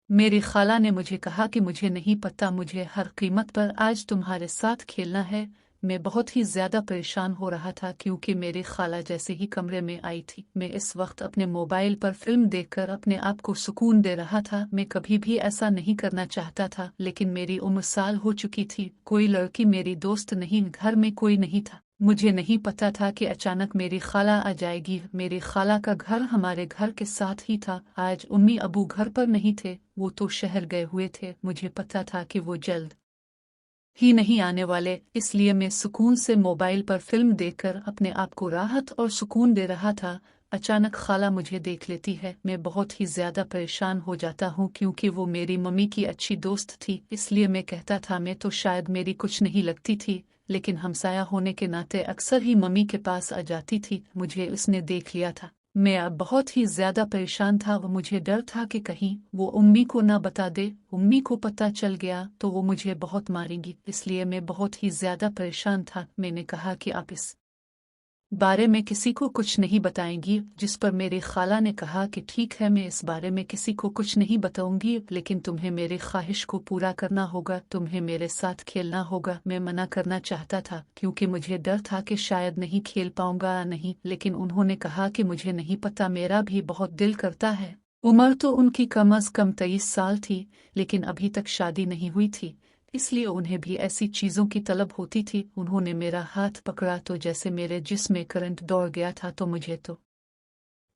मेरी खाला ने मुझे कहा कि मुझे नहीं पता, मुझे हर कीमत पर आज तुम्हारे साथ खेलना है। मैं बहुत ही ज्यादा परेशान हो रहा था क्योंकि मेरी खाला जैसे ही कमरे में आई थी, मैं इस वक्त अपने मोबाइल पर फिल्म देखकर अपने आप को सुकून दे रहा था। मैं कभी भी ऐसा नहीं करना चाहता था, लेकिन मेरी उम्र साल हो चुकी थी, कोई लड़की मेरी दोस्त नहीं, घर में कोई नहीं था। मुझे नहीं पता था कि अचानक मेरी खाला आ जाएगी। मेरी खाला का घर हमारे घर के साथ ही था। आज उम्मी अबू घर पर नहीं थे, वो तो शहर गए हुए थे। मुझे पता था कि वो जल्द ही नहीं आने वाले, इसलिए मैं सुकून से मोबाइल पर फिल्म देखकर अपने आप को राहत और सुकून दे रहा था। अचानक खाला मुझे देख लेती है। मैं बहुत ही ज्यादा परेशान हो जाता हूँ क्योंकि वो मेरी मम्मी की अच्छी दोस्त थी, इसलिए मैं कहता था मैं तो शायद मेरी कुछ नहीं लगती थी, लेकिन हमसाया होने के नाते अक्सर ही मम्मी के पास आ जाती थी। मुझे उसने देख लिया था। मैं अब बहुत ही ज्यादा परेशान था। वो मुझे डर था कि कहीं वो उम्मी को ना बता दे, उम्मी को पता चल गया तो वो मुझे बहुत मारेंगी, इसलिए मैं बहुत ही ज्यादा परेशान था। मैंने कहा कि आप इस बारे में किसी को कुछ नहीं बताएंगी, जिस पर मेरी खाला ने कहा कि ठीक है, मैं इस बारे में किसी को कुछ नहीं बताऊंगी, लेकिन तुम्हें मेरी ख्वाहिश को पूरा करना होगा, तुम्हें मेरे साथ खेलना होगा। मैं मना करना चाहता था क्योंकि मुझे डर था कि शायद नहीं खेल पाऊंगा नहीं, लेकिन उन्होंने कहा कि मुझे नहीं पता, मेरा भी बहुत दिल करता है। उम्र तो उनकी कम अज कम 23 साल थी, लेकिन अभी तक शादी नहीं हुई थी, इसलिए उन्हें भी ऐसी चीजों की तलब होती थी। उन्होंने मेरा हाथ पकड़ा तो जैसे मेरे जिस्म में करंट दौड़ गया था, तो मुझे तो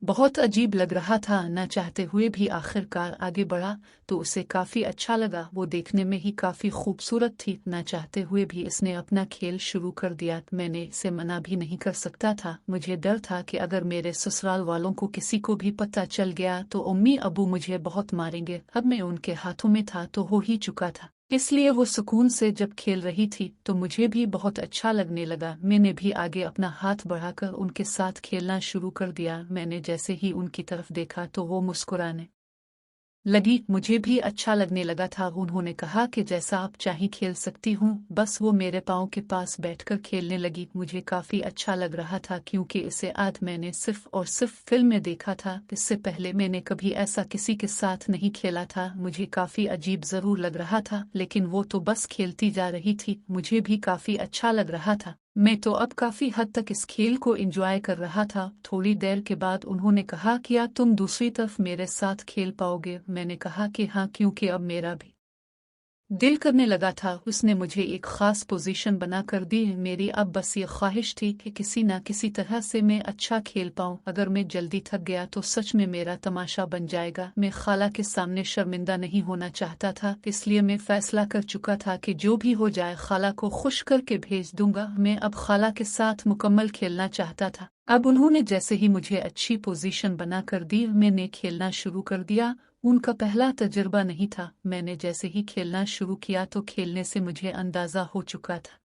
बहुत अजीब लग रहा था। न चाहते हुए भी आखिरकार आगे बढ़ा तो उसे काफी अच्छा लगा। वो देखने में ही काफी खूबसूरत थी। न चाहते हुए भी इसने अपना खेल शुरू कर दिया। मैंने इसे मना भी नहीं कर सकता था। मुझे डर था कि अगर मेरे ससुराल वालों को किसी को भी पता चल गया तो उम्मी अबू मुझे बहुत मारेंगे। अब मैं उनके हाथों में था तो हो ही चुका था, इसलिए वो सुकून से जब खेल रही थी तो मुझे भी बहुत अच्छा लगने लगा। मैंने भी आगे अपना हाथ बढ़ाकर उनके साथ खेलना शुरू कर दिया। मैंने जैसे ही उनकी तरफ देखा तो वो मुस्कुराने लगी, मुझे भी अच्छा लगने लगा था। उन्होंने कहा कि जैसा आप चाहें खेल सकती हूँ। बस वो मेरे पाँव के पास बैठकर खेलने लगी। मुझे काफी अच्छा लग रहा था क्योंकि इसे आज मैंने सिर्फ और सिर्फ फिल्म में देखा था। इससे पहले मैंने कभी ऐसा किसी के साथ नहीं खेला था। मुझे काफी अजीब जरूर लग रहा था, लेकिन वो तो बस खेलती जा रही थी, मुझे भी काफी अच्छा लग रहा था। मैं तो अब काफी हद तक इस खेल को एंजॉय कर रहा था। थोड़ी देर के बाद उन्होंने कहा कि क्या तुम दूसरी तरफ मेरे साथ खेल पाओगे? मैंने कहा कि हाँ, क्योंकि अब मेरा भी दिल करने लगा था। उसने मुझे एक खास पोजीशन बना कर दी। मेरी अब बस ये ख्वाहिश थी कि किसी न किसी तरह से मैं अच्छा खेल पाऊं। अगर मैं जल्दी थक गया तो सच में मेरा तमाशा बन जाएगा। मैं खाला के सामने शर्मिंदा नहीं होना चाहता था, इसलिए मैं फैसला कर चुका था कि जो भी हो जाए खाला को खुश करके भेज दूंगा। मैं अब खाला के साथ मुकम्मल खेलना चाहता था। अब उन्होंने जैसे ही मुझे अच्छी पोजीशन बना कर दी, मैंने खेलना शुरू कर दिया। उनका पहला तजुर्बा नहीं था। मैंने जैसे ही खेलना शुरू किया तो खेलने से मुझे अंदाजा हो चुका था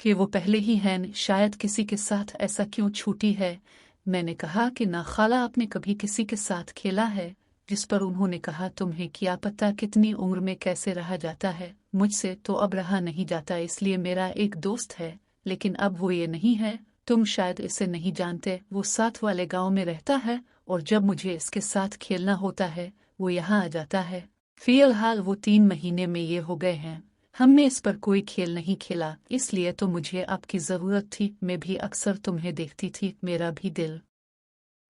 कि वो पहले ही हैं। शायद किसी के साथ ऐसा क्यों छूटी है? मैंने कहा कि ना खाला, आपने कभी किसी के साथ खेला है? जिस पर उन्होंने कहा तुम्हें क्या पता कितनी उम्र में कैसे रहा जाता है, मुझसे तो अब रहा नहीं जाता, इसलिए मेरा एक दोस्त है, लेकिन अब वो ये नहीं है। तुम शायद इसे नहीं जानते, वो साथ वाले गांव में रहता है और जब मुझे इसके साथ खेलना होता है वो यहाँ आ जाता है। फिलहाल वो 3 महीने में ये हो गए हैं, हमने इस पर कोई खेल नहीं खेला, इसलिए तो मुझे आपकी जरूरत थी। मैं भी अक्सर तुम्हें देखती थी, मेरा भी दिल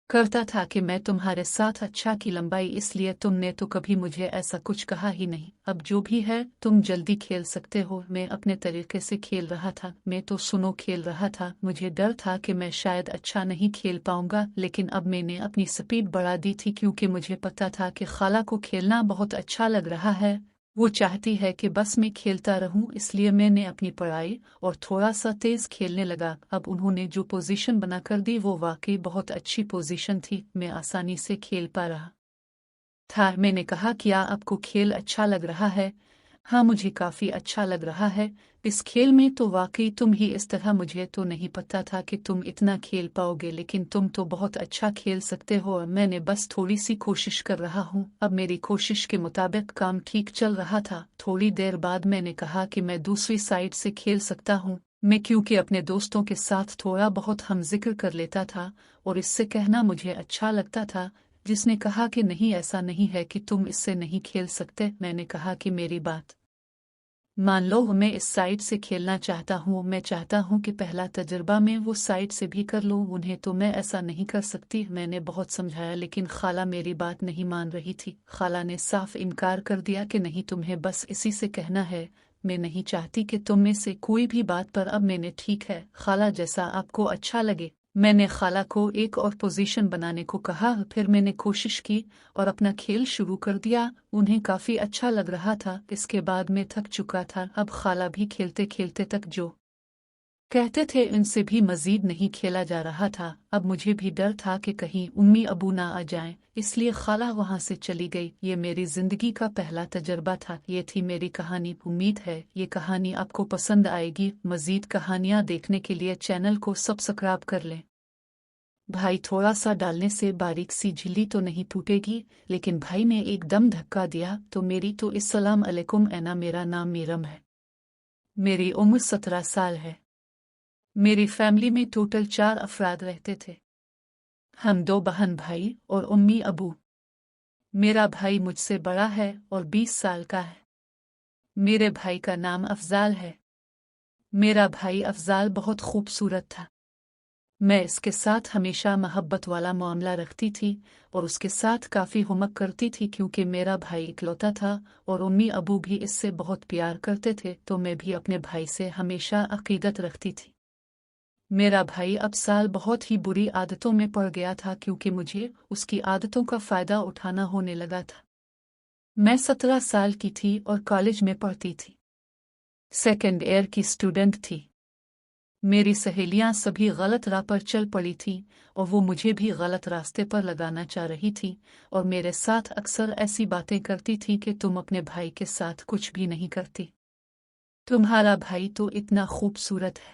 करता था कि मैं तुम्हारे साथ अच्छा की लंबाई, इसलिए तुमने तो कभी मुझे ऐसा कुछ कहा ही नहीं। अब जो भी है तुम जल्दी खेल सकते हो। मैं अपने तरीके से खेल रहा था, मैं तो सुनो खेल रहा था। मुझे डर था कि मैं शायद अच्छा नहीं खेल पाऊंगा, लेकिन अब मैंने अपनी स्पीड बढ़ा दी थी क्योंकि मुझे पता था कि खाला को खेलना बहुत अच्छा लग रहा है। वो चाहती है कि बस मैं खेलता रहूं, इसलिए मैंने अपनी पढ़ाई और थोड़ा सा तेज खेलने लगा। अब उन्होंने जो पोजीशन बनाकर दी वो वाकई बहुत अच्छी पोजीशन थी, मैं आसानी से खेल पा रहा था। मैंने कहा क्या आपको खेल अच्छा लग रहा है? हाँ, मुझे काफी अच्छा लग रहा है इस खेल में तो वाकई तुम ही इस तरह। मुझे तो नहीं पता था कि तुम इतना खेल पाओगे, लेकिन तुम तो बहुत अच्छा खेल सकते हो। मैंने बस थोड़ी सी कोशिश कर रहा हूँ। अब मेरी कोशिश के मुताबिक काम ठीक चल रहा था। थोड़ी देर बाद मैंने कहा कि मैं दूसरी साइड से खेल सकता हूँ। मैं क्योंकि अपने दोस्तों के साथ थोड़ा बहुत हम जिक्र कर लेता था और इससे कहना मुझे अच्छा लगता था, जिसने कहा कि नहीं, ऐसा नहीं है कि तुम इससे नहीं खेल सकते। मैंने कहा कि मेरी बात मान लो, मैं इस साइड से खेलना चाहता हूँ, मैं चाहता हूँ कि पहला तजुर्बा मैं वो साइड से भी कर लूँ। उन्हें तो मैं ऐसा नहीं कर सकती। मैंने बहुत समझाया, लेकिन खाला मेरी बात नहीं मान रही थी। खाला ने साफ इनकार कर दिया कि नहीं, तुम्हें बस इसी से कहना है, मैं नहीं चाहती कि तुम में से कोई भी बात पर। अब मैंने ठीक है खाला, जैसा आपको अच्छा लगे। मैंने खाला को एक और पोजीशन बनाने को कहा, फिर मैंने कोशिश की और अपना खेल शुरू कर दिया। उन्हें काफी अच्छा लग रहा था। इसके बाद मैं थक चुका था। अब खाला भी खेलते खेलते तक जो कहते थे इनसे भी मजीद नहीं खेला जा रहा था। अब मुझे भी डर था कि कहीं उम्मी अबू ना आ जाएं, इसलिए खाला वहां से चली गई। ये मेरी जिंदगी का पहला तजर्बा था। ये थी मेरी कहानी। उम्मीद है ये कहानी आपको पसंद आएगी। मजीद कहानियां देखने के लिए चैनल को सब्सक्राइब कर लें। भाई, थोड़ा सा डालने से बारीक सी झिल्ली तो नहीं टूटेगी, लेकिन भाई ने एकदम धक्का दिया तो मेरी तो अस्सलाम अलैकुम ऐना। मेरा नाम मीरम है। मेरी उम्र 17 साल है। मेरी फैमिली में टोटल 4 अफराद रहते थे। हम 2 बहन भाई और उम्मी अबू। मेरा भाई मुझसे बड़ा है और 20 साल का है। मेरे भाई का नाम अफजाल है। मेरा भाई अफजाल बहुत खूबसूरत था। मैं इसके साथ हमेशा मोहब्बत वाला मामला रखती थी और उसके साथ काफ़ी हुमक करती थी, क्योंकि मेरा भाई इकलौता था और उम्मी अबू भी इससे बहुत प्यार करते थे। तो मैं भी अपने भाई से हमेशा अकीदत रखती थी। मेरा भाई अब साल बहुत ही बुरी आदतों में पड़ गया था, क्योंकि मुझे उसकी आदतों का फ़ायदा उठाना होने लगा था। मैं 17 साल की थी और कॉलेज में पढ़ती थी। सेकेंड ईयर की स्टूडेंट थी। मेरी सहेलियां सभी गलत राह पर चल पड़ी थीं और वो मुझे भी गलत रास्ते पर लगाना चाह रही थी और मेरे साथ अक्सर ऐसी बातें करती थी कि तुम अपने भाई के साथ कुछ भी नहीं करती। तुम्हारा भाई तो इतना खूबसूरत है।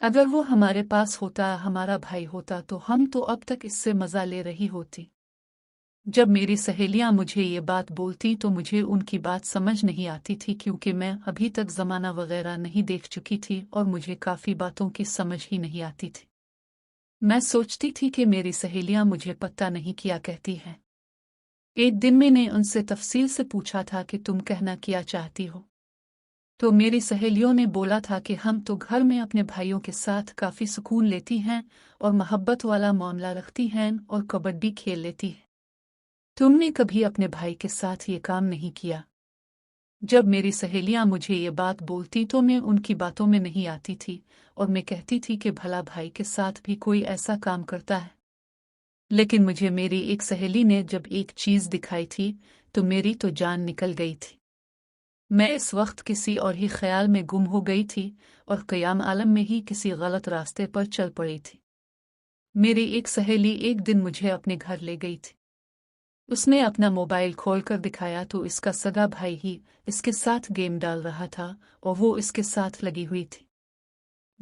अगर वो हमारे पास होता, हमारा भाई होता, तो हम तो अब तक इससे मज़ा ले रही होती। जब मेरी सहेलियां मुझे ये बात बोलती तो मुझे उनकी बात समझ नहीं आती थी, क्योंकि मैं अभी तक ज़माना वगैरह नहीं देख चुकी थी और मुझे काफ़ी बातों की समझ ही नहीं आती थी। मैं सोचती थी कि मेरी सहेलियां मुझे पता नहीं क्या कहती हैं। एक दिन मैंने उनसे तफसील से पूछा था कि तुम कहना क्या चाहती हो। तो मेरी सहेलियों ने बोला था कि हम तो घर में अपने भाइयों के साथ काफ़ी सुकून लेती हैं और मोहब्बत वाला मामला रखती हैं और कबड्डी खेल लेती हैं। तुमने कभी अपने भाई के साथ ये काम नहीं किया। जब मेरी सहेलियां मुझे ये बात बोलती तो मैं उनकी बातों में नहीं आती थी और मैं कहती थी कि भला भाई के साथ भी कोई ऐसा काम करता है। लेकिन मुझे मेरी एक सहेली ने जब एक चीज़ दिखाई थी तो मेरी तो जान निकल गई थी। मैं इस वक्त किसी और ही ख्याल में गुम हो गई थी और क़याम आलम में ही किसी गलत रास्ते पर चल पड़ी थी। मेरी एक सहेली एक दिन मुझे अपने घर ले गई थी। उसने अपना मोबाइल खोलकर दिखाया तो इसका सगा भाई ही इसके साथ गेम डाल रहा था और वो इसके साथ लगी हुई थी।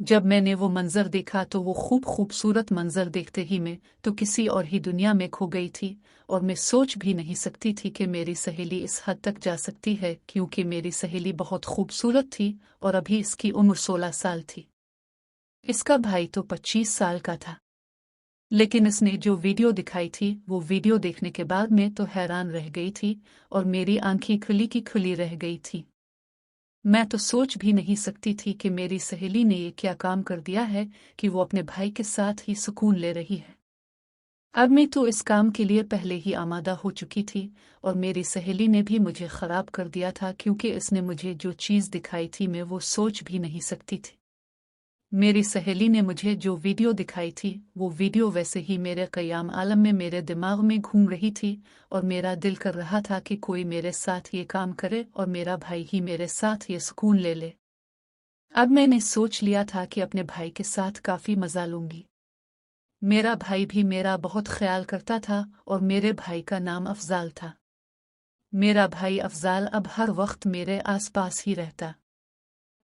जब मैंने वो मंजर देखा तो वो खूबसूरत मंजर देखते ही मैं तो किसी और ही दुनिया में खो गई थी और मैं सोच भी नहीं सकती थी कि मेरी सहेली इस हद तक जा सकती है, क्योंकि मेरी सहेली बहुत खूबसूरत थी और अभी इसकी उम्र 16 साल थी। इसका भाई तो 25 साल का था। लेकिन इसने जो वीडियो दिखाई थी वो वीडियो देखने के बाद मैं तो हैरान रह गई थी और मेरी आंखें खुली की खुली रह गई थी। मैं तो सोच भी नहीं सकती थी कि मेरी सहेली ने ये क्या काम कर दिया है कि वो अपने भाई के साथ ही सुकून ले रही है। अब मैं तो इस काम के लिए पहले ही आमादा हो चुकी थी और मेरी सहेली ने भी मुझे ख़राब कर दिया था, क्योंकि इसने मुझे जो चीज़ दिखाई थी मैं वो सोच भी नहीं सकती थी। मेरी सहेली ने मुझे जो वीडियो दिखाई थी वो वीडियो वैसे ही मेरे क़याम आलम में मेरे दिमाग में घूम रही थी और मेरा दिल कर रहा था कि कोई मेरे साथ ये काम करे और मेरा भाई ही मेरे साथ ये सुकून ले ले। अब मैंने सोच लिया था कि अपने भाई के साथ काफ़ी मज़ा लूँगी। मेरा भाई भी मेरा बहुत ख्याल करता था और मेरे भाई का नाम अफजाल था। मेरा भाई अफजाल अब हर वक्त मेरे आसपास ही रहता।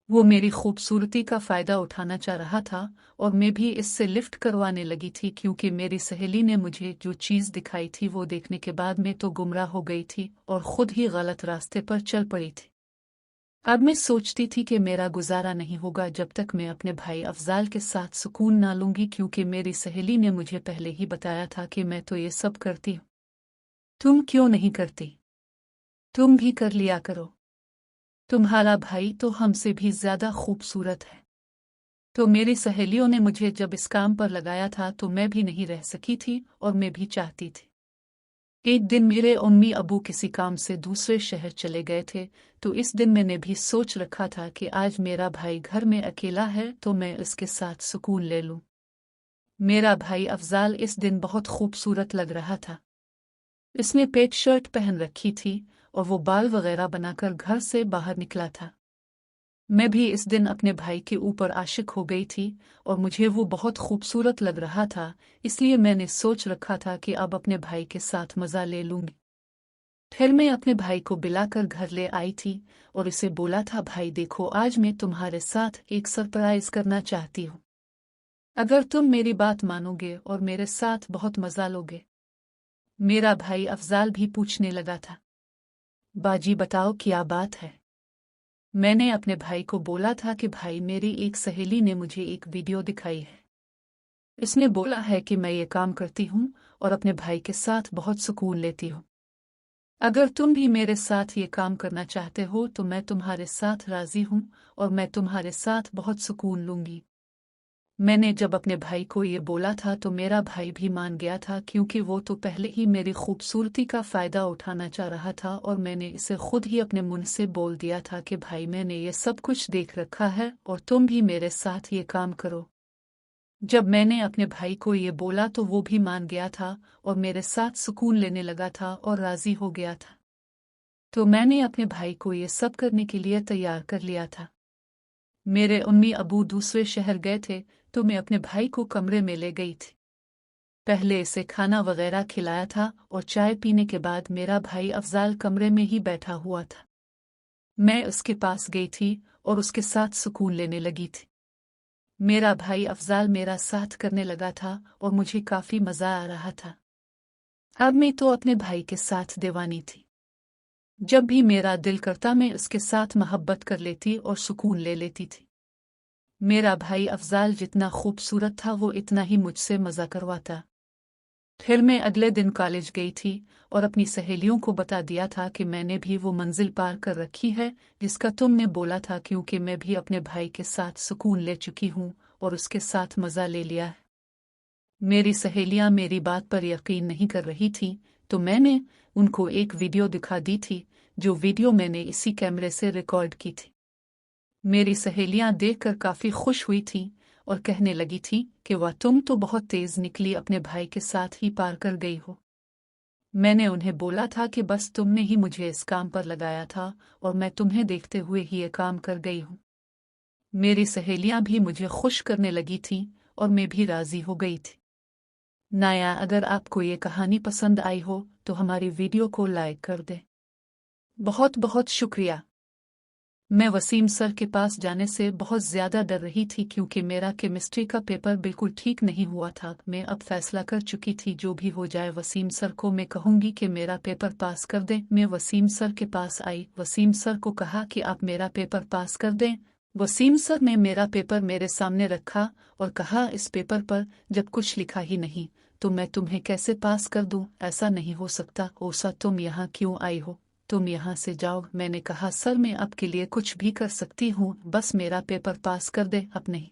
वो मेरी खूबसूरती का फ़ायदा उठाना चाह रहा था और मैं भी इससे लिफ्ट करवाने लगी थी, क्योंकि मेरी सहेली ने मुझे जो चीज़ दिखाई थी वो देखने के बाद मैं तो गुमराह हो गई थी और ख़ुद ही गलत रास्ते पर चल पड़ी थी। अब मैं सोचती थी कि मेरा गुजारा नहीं होगा जब तक मैं अपने भाई अफजाल के साथ सुकून ना लूंगी, क्योंकि मेरी सहेली ने मुझे पहले ही बताया था कि मैं तो ये सब करती हूँ, तुम क्यों नहीं करती? तुम भी कर लिया करो। तुम्हारा भाई तो हमसे भी ज्यादा खूबसूरत है। तो मेरी सहेलियों ने मुझे जब इस काम पर लगाया था तो मैं भी नहीं रह सकी थी और मैं भी चाहती थी। एक दिन मेरे अम्मी अबू किसी काम से दूसरे शहर चले गए थे, तो इस दिन मैंने भी सोच रखा था कि आज मेरा भाई घर में अकेला है तो मैं उसके साथ सुकून ले लूं। मेरा भाई अफजाल इस दिन बहुत खूबसूरत लग रहा था। इसने पेट शर्ट पहन रखी थी और वो बाल वगैरह बनाकर घर से बाहर निकला था। मैं भी इस दिन अपने भाई के ऊपर आशिक हो गई थी और मुझे वो बहुत खूबसूरत लग रहा था, इसलिए मैंने सोच रखा था कि अब अपने भाई के साथ मज़ा ले लूंगी। फिर मैं अपने भाई को बुलाकर घर ले आई थी और उसे बोला था, भाई देखो, आज मैं तुम्हारे साथ एक सरप्राइज करना चाहती हूँ। अगर तुम मेरी बात मानोगे और मेरे साथ बहुत मज़ा लोगे। मेरा भाई अफजाल भी पूछने लगा था, बाजी बताओ क्या बात है? मैंने अपने भाई को बोला था कि भाई, मेरी एक सहेली ने मुझे एक वीडियो दिखाई है। इसने बोला है कि मैं ये काम करती हूँ और अपने भाई के साथ बहुत सुकून लेती हूँ। अगर तुम भी मेरे साथ ये काम करना चाहते हो तो मैं तुम्हारे साथ राजी हूँ और मैं तुम्हारे साथ बहुत सुकून लूंगी। मैंने जब अपने भाई को ये बोला था तो मेरा भाई भी मान गया था, क्योंकि वो तो पहले ही मेरी खूबसूरती का फ़ायदा उठाना चाह रहा था और मैंने इसे खुद ही अपने मुंह से बोल दिया था कि भाई, मैंने ये सब कुछ देख रखा है और तुम भी मेरे साथ ये काम करो। जब मैंने अपने भाई को ये बोला तो वो भी मान गया था और मेरे साथ सुकून लेने लगा था और राज़ी हो गया था। तो मैंने अपने भाई को ये सब करने के लिए तैयार कर लिया था। मेरे अम्मी अबू दूसरे शहर गए थे तो मैं अपने भाई को कमरे में ले गई थी। पहले इसे खाना वगैरह खिलाया था और चाय पीने के बाद मेरा भाई अफजाल कमरे में ही बैठा हुआ था। मैं उसके पास गई थी और उसके साथ सुकून लेने लगी थी। मेरा भाई अफजाल मेरा साथ करने लगा था और मुझे काफी मजा आ रहा था। अब मैं तो अपने भाई के साथ दीवानी थी। जब भी मेरा दिल करता मैं उसके साथ मोहब्बत कर लेती और सुकून ले लेती थी। मेरा भाई अफजाल जितना खूबसूरत था वो इतना ही मुझसे मजा करवाता। फिर मैं अगले दिन कॉलेज गई थी और अपनी सहेलियों को बता दिया था कि मैंने भी वो मंजिल पार कर रखी है जिसका तुमने बोला था, क्योंकि मैं भी अपने भाई के साथ सुकून ले चुकी हूँ और उसके साथ मजा ले लिया है। मेरी सहेलियां मेरी बात पर यकीन नहीं कर रही थीं, तो मैंने उनको एक वीडियो दिखा दी थी, जो वीडियो मैंने इसी कैमरे से रिकॉर्ड की थी। मेरी सहेलियां देखकर काफी खुश हुई थीं और कहने लगी थी कि वाह, तुम तो बहुत तेज निकली, अपने भाई के साथ ही पार कर गई हो। मैंने उन्हें बोला था कि बस तुमने ही मुझे इस काम पर लगाया था और मैं तुम्हें देखते हुए ही ये काम कर गई हूँ। मेरी सहेलियां भी मुझे खुश करने लगी थीं और मैं भी राजी हो गई थी। नाया, अगर आपको ये कहानी पसंद आई हो तो हमारी वीडियो को लाइक कर दें। बहुत बहुत शुक्रिया। मैं वसीम सर के पास जाने से बहुत ज़्यादा डर रही थी, क्योंकि मेरा केमिस्ट्री का पेपर बिल्कुल ठीक नहीं हुआ था। मैं अब फैसला कर चुकी थी, जो भी हो जाए वसीम सर को मैं कहूँगी कि मेरा पेपर पास कर दें। मैं वसीम सर के पास आई, वसीम सर को कहा कि आप मेरा पेपर पास कर दें। वसीम सर ने मेरा पेपर मेरे सामने रखा और कहा, इस पेपर पर जब कुछ लिखा ही नहीं तो मैं तुम्हें कैसे पास कर दूं? ऐसा नहीं हो सकता। ओसा, तुम यहाँ क्यों आई हो? तुम यहाँ से जाओ। मैंने कहा, सर मैं आपके लिए कुछ भी कर सकती हूँ, बस मेरा पेपर पास कर दे। अब नहीं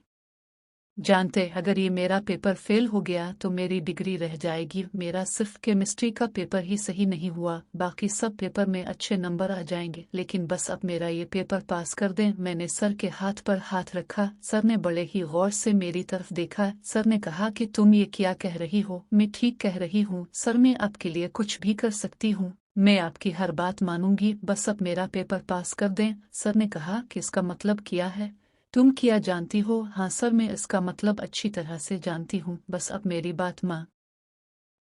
जानते, अगर ये मेरा पेपर फेल हो गया तो मेरी डिग्री रह जाएगी। मेरा सिर्फ केमिस्ट्री का पेपर ही सही नहीं हुआ, बाकी सब पेपर में अच्छे नंबर आ जाएंगे, लेकिन बस अब मेरा ये पेपर पास कर दें। मैंने सर के हाथ पर हाथ रखा। सर ने बड़े ही गौर से मेरी तरफ देखा। सर ने कहा कि तुम ये क्या कह रही हो? मैं ठीक कह रही हूँ सर, मैं आपके लिए कुछ भी कर सकती हूँ, मैं आपकी हर बात मानूंगी, बस अब मेरा पेपर पास कर दें। सर ने कहा कि इसका मतलब क्या है? तुम क्या जानती हो? हाँ सर, मैं इसका मतलब अच्छी तरह से जानती हूँ, बस अब मेरी बात मान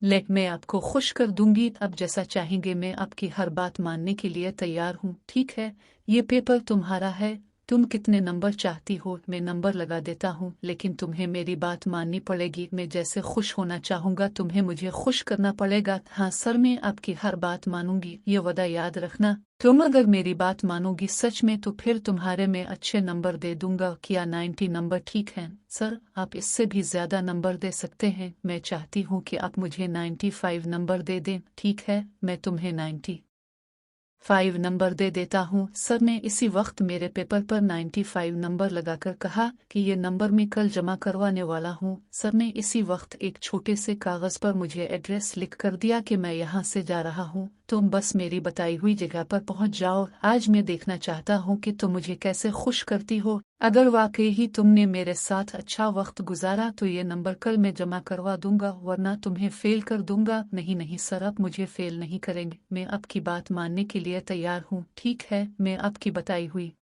ले, मैं आपको खुश कर दूंगी। अब जैसा चाहेंगे मैं आपकी हर बात मानने के लिए तैयार हूँ। ठीक है, ये पेपर तुम्हारा है, तुम कितने नंबर चाहती हो? मैं नंबर लगा देता हूँ, लेकिन तुम्हें मेरी बात माननी पड़ेगी। मैं जैसे खुश होना चाहूँगा तुम्हें मुझे खुश करना पड़ेगा। हाँ सर, मैं आपकी हर बात मानूंगी, ये वादा याद रखना। तुम अगर मेरी बात मानोगी सच में तो फिर तुम्हारे में अच्छे नंबर दे दूंगा। क्या 90 नंबर ठीक है? सर आप इससे भी ज्यादा नंबर दे सकते हैं। मैं चाहती हूँ कि आप मुझे 95 नंबर दे दें। ठीक है, मैं तुम्हें 95 नंबर दे देता हूँ। सर ने इसी वक्त मेरे पेपर पर 95 नंबर लगाकर कहा कि ये नंबर मैं कल जमा करवाने वाला हूँ। सर ने इसी वक्त एक छोटे से कागज पर मुझे एड्रेस लिख कर दिया कि मैं यहाँ से जा रहा हूँ, तुम बस मेरी बताई हुई जगह पर पहुँच जाओ। आज मैं देखना चाहता हूँ कि तुम मुझे कैसे खुश करती हो। अगर वाकई ही तुमने मेरे साथ अच्छा वक्त गुजारा तो ये नंबर कल मैं जमा करवा दूंगा, वरना तुम्हें फेल कर दूंगा। नहीं नहीं सर, आप मुझे फेल नहीं करेंगे। मैं आपकी बात मानने के लिए तैयार हूँ। ठीक है, मैं आपकी बताई हुई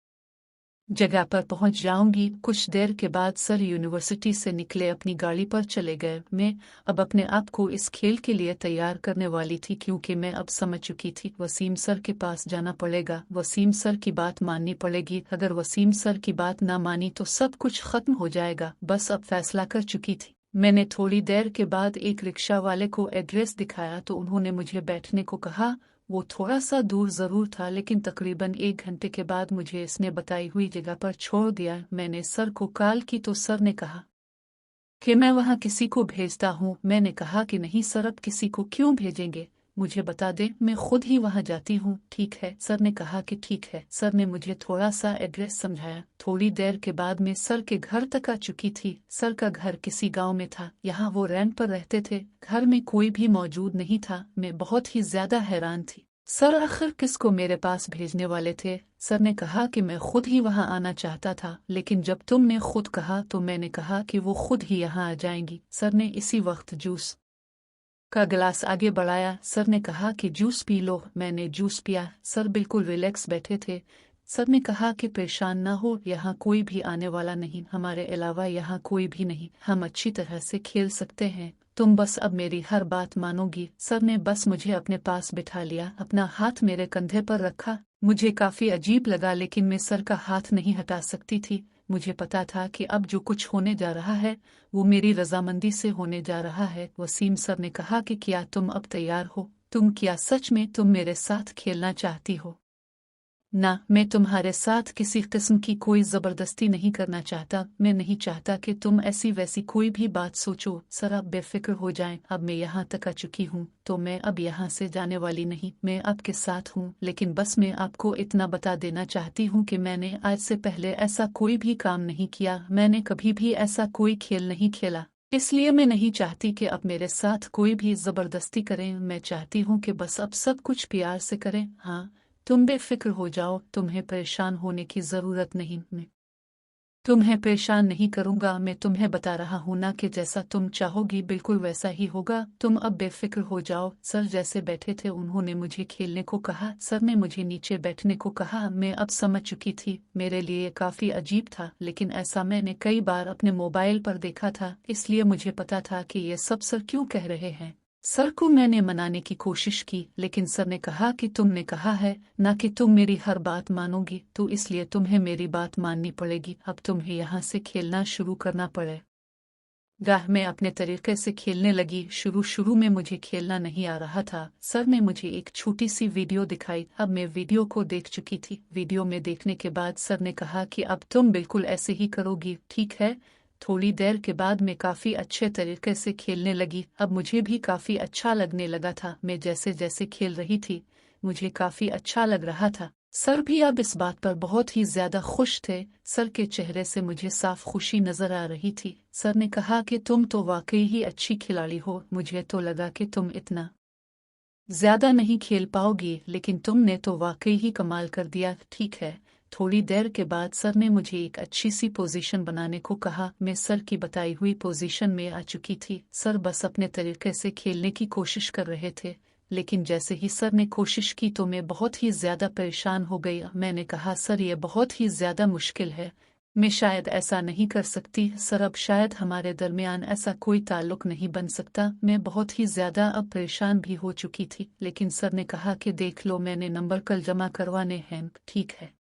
जगह पर पहुंच जाऊंगी। कुछ देर के बाद सर यूनिवर्सिटी से निकले, अपनी गाड़ी पर चले गए। मैं अब अपने आप को इस खेल के लिए तैयार करने वाली थी, क्योंकि मैं अब समझ चुकी थी वसीम सर के पास जाना पड़ेगा, वसीम सर की बात माननी पड़ेगी। अगर वसीम सर की बात ना मानी तो सब कुछ खत्म हो जाएगा। बस अब फैसला कर चुकी थी। मैंने थोड़ी देर के बाद एक रिक्शा वाले को एड्रेस दिखाया तो उन्होंने मुझे बैठने को कहा। वो थोड़ा सा दूर जरूर था, लेकिन तकरीबन 1 घंटे के बाद मुझे इसने बताई हुई जगह पर छोड़ दिया। मैंने सर को कॉल की तो सर ने कहा कि मैं वहाँ किसी को भेजता हूँ। मैंने कहा कि नहीं सर, अब किसी को क्यों भेजेंगे, मुझे बता दें, मैं खुद ही वहाँ जाती हूँ। ठीक है, सर ने कहा कि ठीक है। सर ने मुझे थोड़ा सा एड्रेस समझाया। थोड़ी देर के बाद मैं सर के घर तक आ चुकी थी। सर का घर किसी गांव में था, यहाँ वो रेंट पर रहते थे। घर में कोई भी मौजूद नहीं था। मैं बहुत ही ज्यादा हैरान थी। सर आखिर किसको मेरे पास भेजने वाले थे? सर ने कहा कि मैं खुद ही वहां आना चाहता था, लेकिन जब तुमने खुद कहा तो मैंने कहा कि वो खुद ही यहाँ आ जाएंगी। सर ने इसी वक्त जूस का गिलास आगे बढ़ाया। सर ने कहा कि जूस पी लो। मैंने जूस पिया। सर बिल्कुल रिलैक्स बैठे थे। सर ने कहा कि परेशान ना हो, यहाँ कोई भी आने वाला नहीं, हमारे अलावा यहाँ कोई भी नहीं, हम अच्छी तरह से खेल सकते हैं। तुम बस अब मेरी हर बात मानोगी। सर ने बस मुझे अपने पास बिठा लिया, अपना हाथ मेरे कंधे पर रखा। मुझे काफी अजीब लगा, लेकिन मैं सर का हाथ नहीं हटा सकती थी। मुझे पता था कि अब जो कुछ होने जा रहा है वो मेरी रजामंदी से होने जा रहा है। वसीम सर ने कहा कि क्या तुम अब तैयार हो? क्या सच में तुम मेरे साथ खेलना चाहती हो? ना, मैं तुम्हारे साथ किसी किस्म की कोई जबरदस्ती नहीं करना चाहता। मैं नहीं चाहता कि तुम ऐसी वैसी कोई भी बात सोचो। सर आप बेफिक्र हो जाएं, अब मैं यहाँ तक आ चुकी हूँ तो मैं अब यहाँ से जाने वाली नहीं। मैं आपके साथ हूँ, लेकिन बस मैं आपको इतना बता देना चाहती हूँ कि मैंने आज से पहले ऐसा कोई भी काम नहीं किया। मैंने कभी भी ऐसा कोई खेल नहीं खेला, इसलिए मैं नहीं चाहती कि अब मेरे साथ कोई भी जबरदस्ती करें। मैं चाहती हूँ कि बस अब सब कुछ प्यार से करें। हाँ, तुम बेफिक्र हो जाओ, तुम्हें परेशान होने की जरूरत नहीं। मैं तुम्हें परेशान नहीं करूंगा। मैं तुम्हें बता रहा हूं ना कि जैसा तुम चाहोगी बिल्कुल वैसा ही होगा। तुम अब बेफिक्र हो जाओ। सर जैसे बैठे थे उन्होंने मुझे खेलने को कहा। सर ने मुझे नीचे बैठने को कहा। मैं अब समझ चुकी थी। मेरे लिए काफी अजीब था, लेकिन ऐसा मैंने कई बार अपने मोबाइल पर देखा था, इसलिए मुझे पता था कि ये सब सर क्यों कह रहे हैं। सर को मैंने मनाने की कोशिश की, लेकिन सर ने कहा कि तुमने कहा है ना कि तुम मेरी हर बात मानोगी, तो इसलिए तुम्हें मेरी बात माननी पड़ेगी। अब तुम्हें यहाँ से खेलना शुरू करना पड़ेगा। मैं अपने तरीके से खेलने लगी। शुरू शुरू में मुझे खेलना नहीं आ रहा था। सर ने मुझे एक छोटी सी वीडियो दिखाई। अब मैं वीडियो को देख चुकी थी। वीडियो में देखने के बाद सर ने कहा कि अब तुम बिल्कुल ऐसे ही करोगी। ठीक है। थोड़ी देर के बाद मैं काफी अच्छे तरीके से खेलने लगी। अब मुझे भी काफी अच्छा लगने लगा था। मैं जैसे जैसे खेल रही थी मुझे काफी अच्छा लग रहा था। सर भी अब इस बात पर बहुत ही ज्यादा खुश थे। सर के चेहरे से मुझे साफ खुशी नजर आ रही थी। सर ने कहा कि तुम तो वाकई ही अच्छी खिलाड़ी हो। मुझे तो लगा कि तुम इतना ज्यादा नहीं खेल पाओगी, लेकिन तुमने तो वाकई ही कमाल कर दिया। ठीक है। थोड़ी देर के बाद सर ने मुझे एक अच्छी सी पोजीशन बनाने को कहा। मैं सर की बताई हुई पोजीशन में आ चुकी थी। सर बस अपने तरीके से खेलने की कोशिश कर रहे थे, लेकिन जैसे ही सर ने कोशिश की तो मैं बहुत ही ज्यादा परेशान हो गई। मैंने कहा सर ये बहुत ही ज्यादा मुश्किल है, मैं शायद ऐसा नहीं कर सकती। सर अब शायद हमारे दरमियान ऐसा कोई ताल्लुक नहीं बन सकता। मैं बहुत ही ज्यादा अब परेशान भी हो चुकी थी, लेकिन सर ने कहा कि देख लो, मैंने नंबर कल जमा करवाने हैं। ठीक है।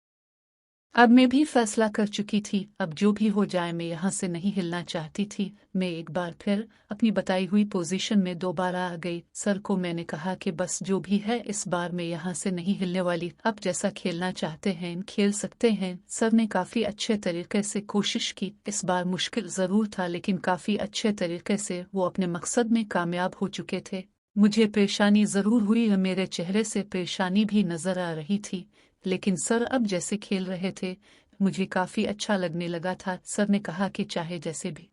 अब मैं भी फैसला कर चुकी थी, अब जो भी हो जाए मैं यहाँ से नहीं हिलना चाहती थी। मैं एक बार फिर अपनी बताई हुई पोजीशन में दोबारा आ गई। सर को मैंने कहा कि बस जो भी है इस बार मैं यहाँ से नहीं हिलने वाली, आप जैसा खेलना चाहते हैं खेल सकते हैं। सर ने काफ़ी अच्छे तरीके से कोशिश की। इस बार मुश्किल ज़रूर था लेकिन काफ़ी अच्छे तरीके से वो अपने मकसद में कामयाब हो चुके थे। मुझे परेशानी ज़रूर हुई, मेरे चेहरे से परेशानी भी नज़र आ रही थी, लेकिन सर अब जैसे खेल रहे थे मुझे काफी अच्छा लगने लगा था। सर ने कहा कि चाहे जैसे भी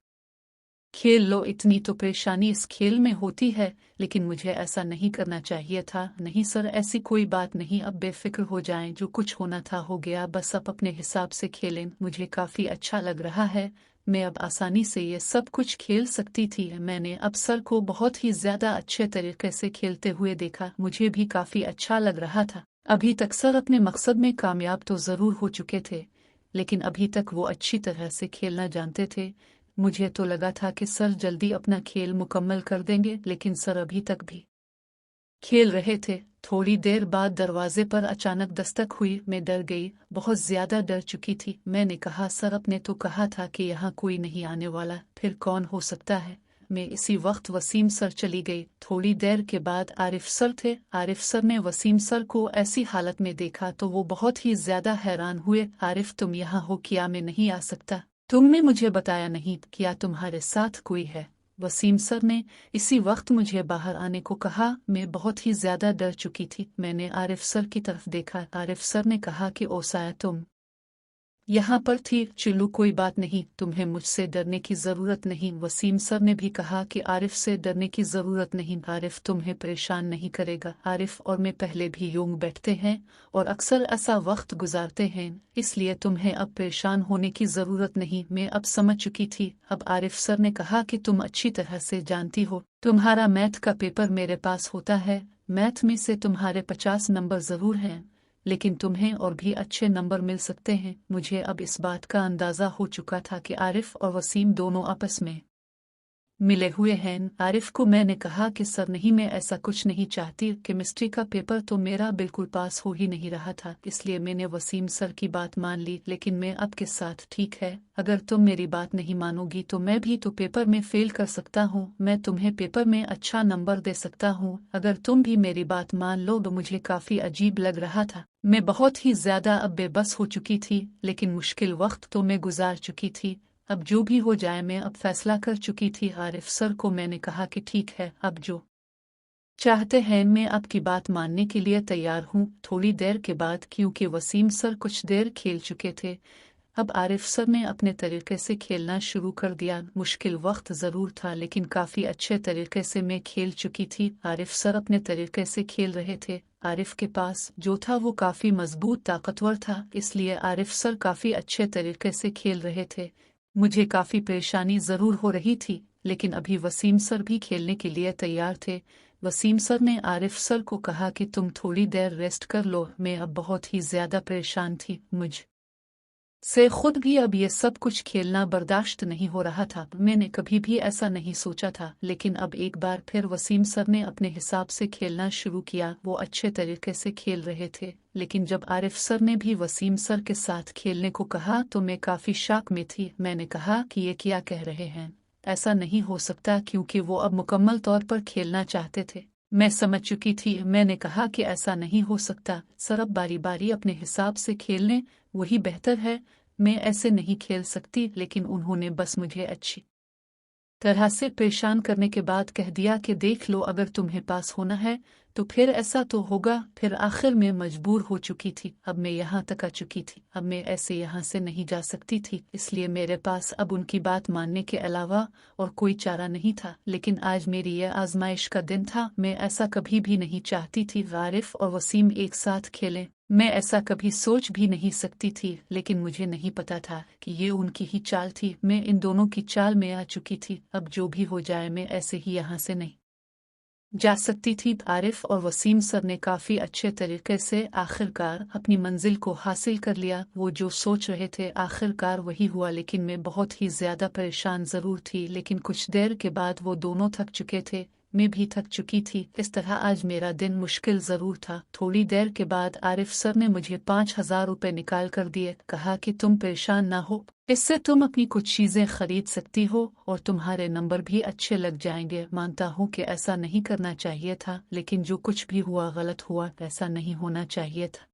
खेल लो, इतनी तो परेशानी इस खेल में होती है, लेकिन मुझे ऐसा नहीं करना चाहिए था। नहीं सर, ऐसी कोई बात नहीं, अब बेफिक्र हो जाएं, जो कुछ होना था हो गया, बस अब अपने हिसाब से खेलें। मुझे काफी अच्छा लग रहा है, मैं अब आसानी से ये सब कुछ खेल सकती थी। मैंने अब सर को बहुत ही ज्यादा अच्छे तरीके से खेलते हुए देखा, मुझे भी काफी अच्छा लग रहा था। अभी तक सर अपने मकसद में कामयाब तो जरूर हो चुके थे, लेकिन अभी तक वो अच्छी तरह से खेलना जानते थे। मुझे तो लगा था कि सर जल्दी अपना खेल मुकम्मल कर देंगे, लेकिन सर अभी तक भी खेल रहे थे। थोड़ी देर बाद दरवाजे पर अचानक दस्तक हुई। मैं डर गई, बहुत ज्यादा डर चुकी थी। मैंने कहा, सर आपने तो कहा था कि यहाँ कोई नहीं आने वाला, फिर कौन हो सकता है? मैं इसी वक्त वसीम सर चली गई। थोड़ी देर के बाद आरिफ सर थे। आरिफ सर ने वसीम सर को ऐसी हालत में देखा तो वो बहुत ही ज्यादा हैरान हुए। आरिफ, तुम यहाँ हो? क्या मैं नहीं आ सकता? तुमने मुझे बताया नहीं, क्या तुम्हारे साथ कोई है? वसीम सर ने इसी वक्त मुझे बाहर आने को कहा। मैं बहुत ही ज्यादा डर चुकी थी। मैंने आरिफ सर की तरफ देखा। आरिफ सर ने कहा कि ओसाया, तुम यहाँ पर थी? चिल्लू, कोई बात नहीं, तुम्हें मुझसे डरने की जरूरत नहीं। वसीम सर ने भी कहा कि आरिफ से डरने की जरूरत नहीं, आरिफ तुम्हें परेशान नहीं करेगा। आरिफ और मैं पहले भी यूं बैठते हैं और अक्सर ऐसा वक्त गुजारते हैं, इसलिए तुम्हें अब परेशान होने की जरूरत नहीं। मैं अब समझ चुकी थी। अब आरिफ सर ने कहा कि तुम अच्छी तरह से जानती हो, तुम्हारा मैथ का पेपर मेरे पास होता है, मैथ में से तुम्हारे 50 नंबर जरूर हैं, लेकिन तुम्हें और भी अच्छे नंबर मिल सकते हैं। मुझे अब इस बात का अंदाजा हो चुका था कि आरिफ और वसीम दोनों आपस में मिले हुए हैं। आरिफ को मैंने कहा कि सर नहीं, मैं ऐसा कुछ नहीं चाहती। केमिस्ट्री का पेपर तो मेरा बिल्कुल पास हो ही नहीं रहा था, इसलिए मैंने वसीम सर की बात मान ली। लेकिन मैं आपके साथ ठीक है, अगर तुम मेरी बात नहीं मानोगी तो मैं भी तो पेपर में फेल कर सकता हूँ। मैं तुम्हें पेपर में अच्छा नंबर दे सकता हूँ, अगर तुम भी मेरी बात मान लो। तो मुझे काफी अजीब लग रहा था। मैं बहुत ही ज्यादा अब बेबस हो चुकी थी, लेकिन मुश्किल वक्त तो मैं गुजार चुकी थी। अब जो भी हो जाए, मैं अब फैसला कर चुकी थी। आरिफ सर को मैंने कहा कि ठीक है, अब जो चाहते हैं मैं आपकी बात मानने के लिए तैयार हूँ। थोड़ी देर के बाद, क्योंकि वसीम सर कुछ देर खेल चुके थे, अब आरिफ सर ने अपने तरीके से खेलना शुरू कर दिया। मुश्किल वक्त जरूर था, लेकिन काफी अच्छे तरीके से मैं खेल चुकी थी। आरिफ सर अपने तरीके से खेल रहे थे। आरिफ के पास जो था वो काफी मजबूत ताकतवर था, इसलिए आरिफ सर काफी अच्छे तरीके से खेल रहे थे। मुझे काफी परेशानी जरूर हो रही थी, लेकिन अभी वसीम सर भी खेलने के लिए तैयार थे। वसीम सर ने आरिफ सर को कहा कि तुम थोड़ी देर रेस्ट कर लो। मैं अब बहुत ही ज्यादा परेशान थी, मुझ से खुद भी अब ये सब कुछ खेलना बर्दाश्त नहीं हो रहा था। मैंने कभी भी ऐसा नहीं सोचा था, लेकिन अब एक बार फिर वसीम सर ने अपने हिसाब से खेलना शुरू किया। वो अच्छे तरीके से खेल रहे थे, लेकिन जब आरिफ सर ने भी वसीम सर के साथ खेलने को कहा तो मैं काफी शॉक में थी। मैंने कहा कि ये क्या कह रहे हैं, ऐसा नहीं हो सकता, क्योंकि वो अब मुकम्मल तौर पर खेलना चाहते थे। मैं समझ चुकी थी। मैंने कहा कि ऐसा नहीं हो सकता सर, अब बारी बारी अपने हिसाब से खेल लें, वही बेहतर है। मैं ऐसे नहीं खेल सकती। लेकिन उन्होंने बस मुझे अच्छी तरह से परेशान करने के बाद कह दिया कि देख लो, अगर तुम्हें पास होना है तो फिर ऐसा तो होगा। फिर आखिर में मजबूर हो चुकी थी। अब मैं यहाँ तक आ चुकी थी, अब मैं ऐसे यहाँ से नहीं जा सकती थी, इसलिए मेरे पास अब उनकी बात मानने के अलावा और कोई चारा नहीं था। लेकिन आज मेरी यह आजमाइश का दिन था। मैं ऐसा कभी भी नहीं चाहती थी आरिफ और वसीम एक साथ खेलें, मैं ऐसा कभी सोच भी नहीं सकती थी। लेकिन मुझे नहीं पता था कि ये उनकी ही चाल थी। मैं इन दोनों की चाल में आ चुकी थी। अब जो भी हो जाए, मैं ऐसे ही यहाँ से नहीं जा सकती थी। आरिफ और वसीम सर ने काफी अच्छे तरीके से आखिरकार अपनी मंजिल को हासिल कर लिया। वो जो सोच रहे थे आखिरकार वही हुआ, लेकिन मैं बहुत ही ज्यादा परेशान जरूर थी। लेकिन कुछ देर के बाद वो दोनों थक चुके थे, मैं भी थक चुकी थी। इस तरह आज मेरा दिन मुश्किल जरूर था। थोड़ी देर के बाद आरिफ सर ने मुझे 5,000 रुपए निकाल कर दिए। कहा कि तुम परेशान ना हो, इससे तुम अपनी कुछ चीजें खरीद सकती हो और तुम्हारे नंबर भी अच्छे लग जाएंगे। मानता हूँ कि ऐसा नहीं करना चाहिए था, लेकिन जो कुछ भी हुआ गलत हुआ, ऐसा नहीं होना चाहिए था।